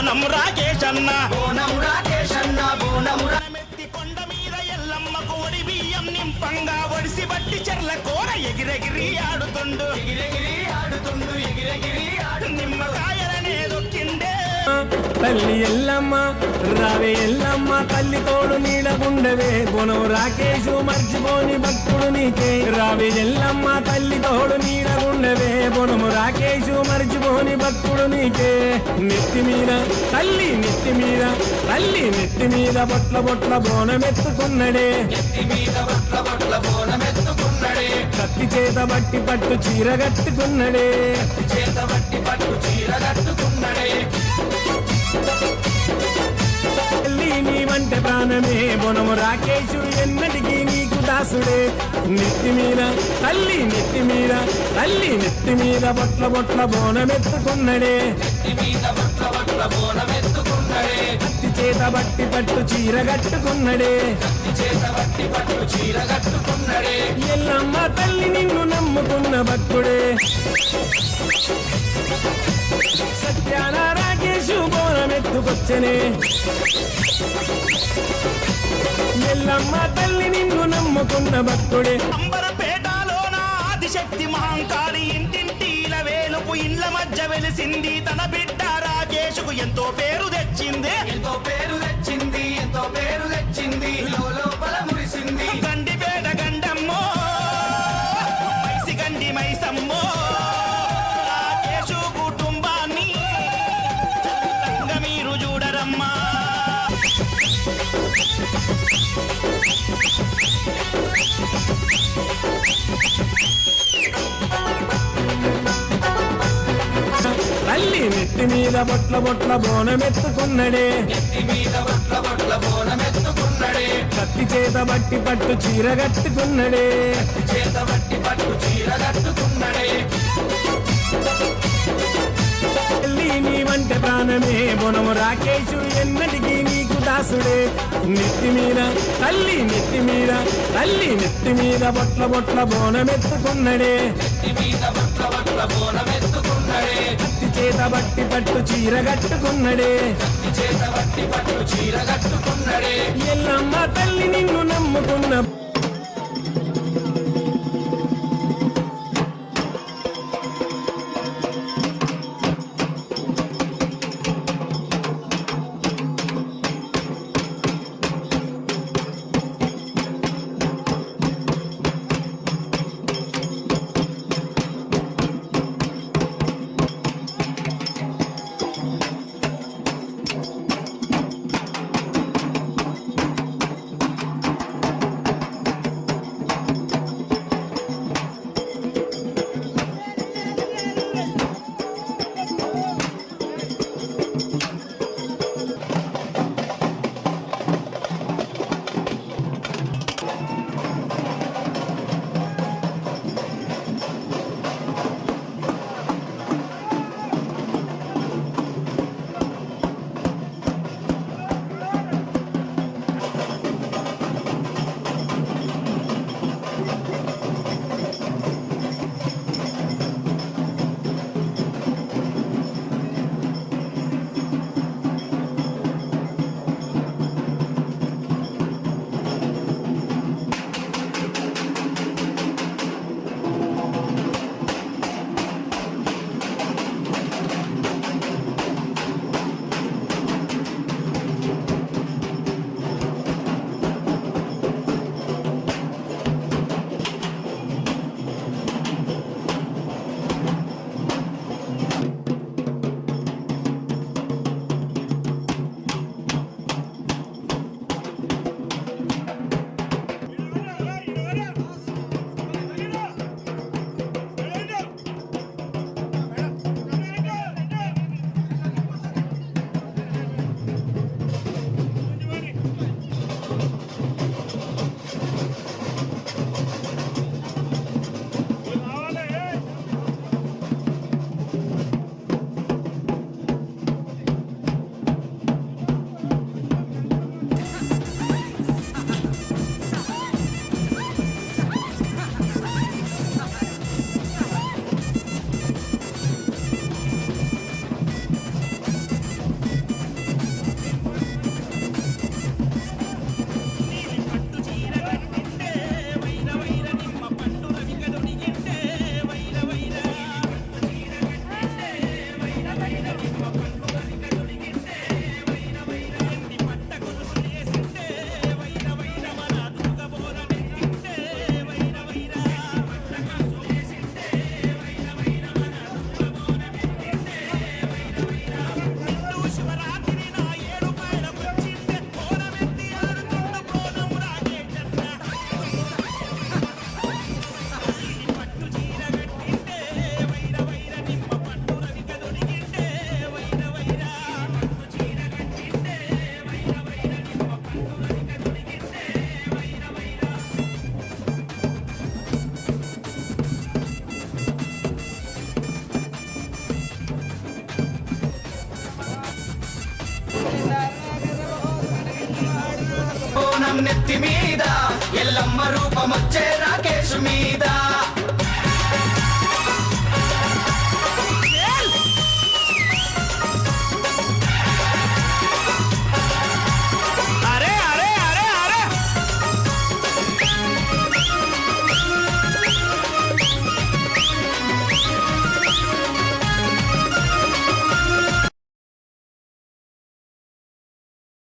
బోనం రాకేశన్న బోనం మెత్తి కొండ మీద ఎల్లమ్మకు ఒడి బియ్యం నింపంగా ఒడిసి బట్టి చెర్ల కూర ఎగిరెగిరి ఆడుతుండు నిమ్మకాయలనే దొక్కిండే తల్లి ఎల్లమ్మ రావే ఎల్లమ్మ తల్లి తోడు నీడగుండవే బోనం రాకేశు మర్చిపోని భక్తుడు నీకే రావే ఎల్లమ్మ తల్లి తోడు నీడగుండవే బోనం రాకేశు మర్చిపోని భక్తుడు నీకే నెత్తి మీద తల్లి నెత్తి మీద తల్లి నెత్తి మీద బొట్ల బొట్ల బోనమెత్తుకున్నడే కత్తి చేత బట్టి పట్టు చీర కట్టుకున్నడే నీ వంట ప్రాణమే బోనము రాకేశు ఎన్నటికీ నీకు దాసుడే నెత్తి మీద తల్లి నెత్తి మీద తల్లి నెత్తి మీద బొట్ల బొట్ల బోనమెత్తుకున్నడే కత్తి చేత బట్టి పట్టు చీర కట్టుకున్నడే ఎల్లమ్మ తల్లి నిన్ను నమ్ముకున్న భక్తుడే సత్యాన రాకేశు బోనమెత్తుకొచ్చనే ఎల్లమ్మ తల్లి నిన్ను నమ్ముకున్న భక్తుడే అంబరపేటలోన ఆదిశక్తి మహంకాళి ఇంటింటిల వేలుపు ఇండ్ల మధ్య వెలిసింది తన బిడ్డ రాకేశుకు ఎంతో పేరు తెచ్చింది లోపల మురిసింది గండిపేట గండమ్మో మైసి గండి మైసమ్మో రాకేశు కుటుంబాన్ని మీరు చూడరమ్మా తల్లి నెత్తి మీద బొట్ల బొట్ల బోనమెత్తుకున్నడే కత్తి చేత బట్టి పట్టు చీర కట్టుకున్నడే నీ వంట ప్రాణమే బోనము రాకేశు ఎన్నటికీ నీకు దాసుడే నెత్తి మీద తల్లి నెత్తి మీద తల్లి నెత్తి మీద బొట్ల బొట్ల బోనమెత్తుకున్నడే కత్తి చేత బట్టి పట్టు చీర కట్టుకున్నడే ఎల్లమ్మ తల్లి నిన్ను నమ్ముకున్న